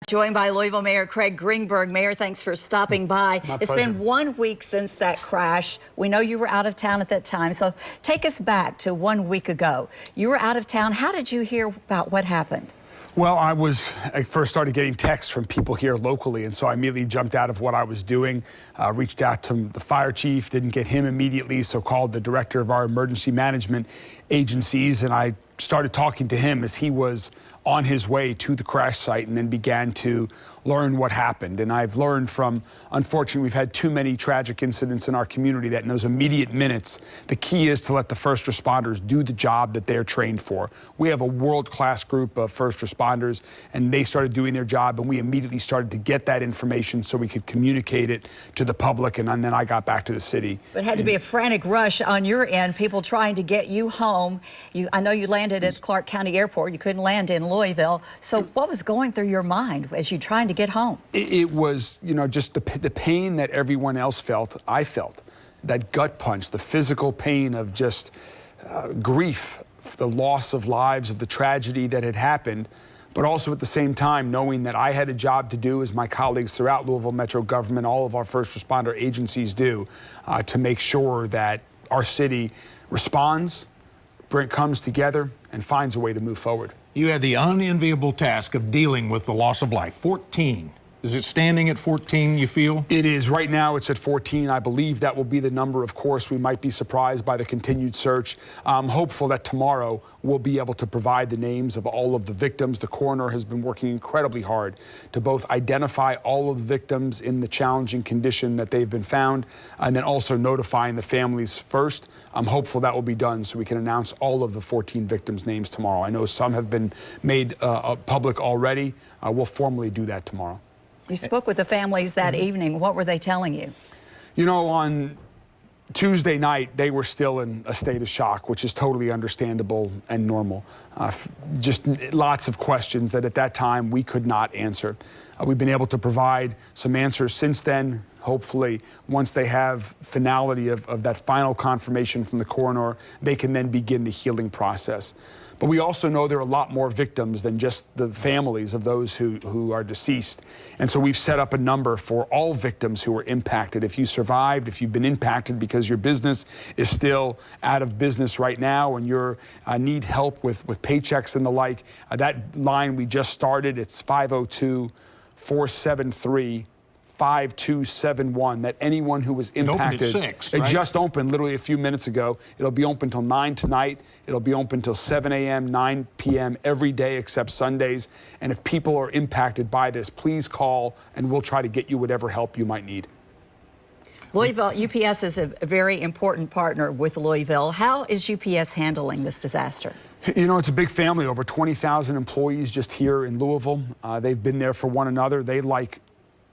Joined by Louisville Mayor Craig Greenberg. Mayor, thanks for stopping by. It's been 1 week since that crash. We know you were out of town at that time, so take us back to 1 week ago. You were out of town. How did you hear about what happened? Well, I first started getting texts from people here locally, and so I immediately jumped out of what I was doing, reached out to the fire chief, didn't get him immediately, so called the director of our emergency management agencies, and I started talking to him as he was on his way to the crash site, and then began to learn what happened. And I've learned from, unfortunately, we've had too many tragic incidents in our community that in those immediate minutes, the key is to let the first responders do the job that they're trained for. We have a world-class group of first responders, and they started doing their job, and we immediately started to get that information so we could communicate it to the public, and then I got back to the city. But it had to be a frantic rush on your end, people trying to get you home. I know you landed at Clark County Airport. You couldn't land in Louisville. So what was going through your mind as you trying to get home? It was, you know, just the pain that everyone else felt, I felt. That gut punch, the physical pain of just grief, the loss of lives, of the tragedy that had happened, but also at the same time knowing that I had a job to do, as my colleagues throughout Louisville Metro government, all of our first responder agencies do, to make sure that our city responds, comes together, and finds a way to move forward. You had the unenviable task of dealing with the loss of life. 14. Is it standing at 14, you feel? It is. Right now, it's at 14. I believe that will be the number. Of course, we might be surprised by the continued search. I'm hopeful that tomorrow we'll be able to provide the names of all of the victims. The coroner has been working incredibly hard to both identify all of the victims in the challenging condition that they've been found, and then also notifying the families first. I'm hopeful that will be done so we can announce all of the 14 victims' names tomorrow. I know some have been made public already. We'll formally do that tomorrow. You spoke with the families that evening. What were they telling you? You know, on Tuesday night, they were still in a state of shock, which is totally understandable and normal. Just lots of questions that at that time we could not answer. We've been able to provide some answers since then. Hopefully, once they have finality of that final confirmation from the coroner, they can then begin the healing process. But we also know there are a lot more victims than just the families of those who are deceased. And so we've set up a number for all victims who were impacted. If you survived, if you've been impacted because your business is still out of business right now and you need help with paychecks and the like, that line we just started, it's 502-473-5271, that anyone who was impacted. It opened at 6, right? It just opened literally a few minutes ago. It'll be open till 9 tonight. It'll be open till 7 a.m., 9 p.m. every day except Sundays. And if people are impacted by this, please call and we'll try to get you whatever help you might need. Louisville, UPS is a very important partner with Louisville. How is UPS handling this disaster? You know, it's a big family, over 20,000 employees just here in Louisville. They've been there for one another. They, like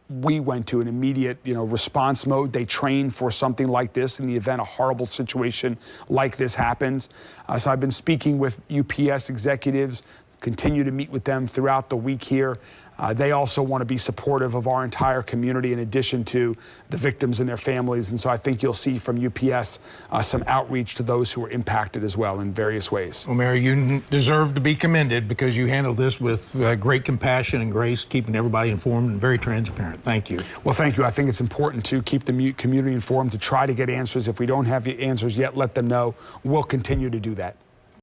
we went to, an immediate, response mode. They train for something like this in the event a horrible situation like this happens. So I've been speaking with UPS executives, continue to meet with them throughout the week here. They also want to be supportive of our entire community in addition to the victims and their families. And so I think you'll see from UPS some outreach to those who were impacted as well in various ways. Well, Mayor, you deserve to be commended because you handled this with great compassion and grace, keeping everybody informed and very transparent. Thank you. Well, thank you. I think it's important to keep the community informed, to try to get answers. If we don't have the answers yet, let them know. We'll continue to do that.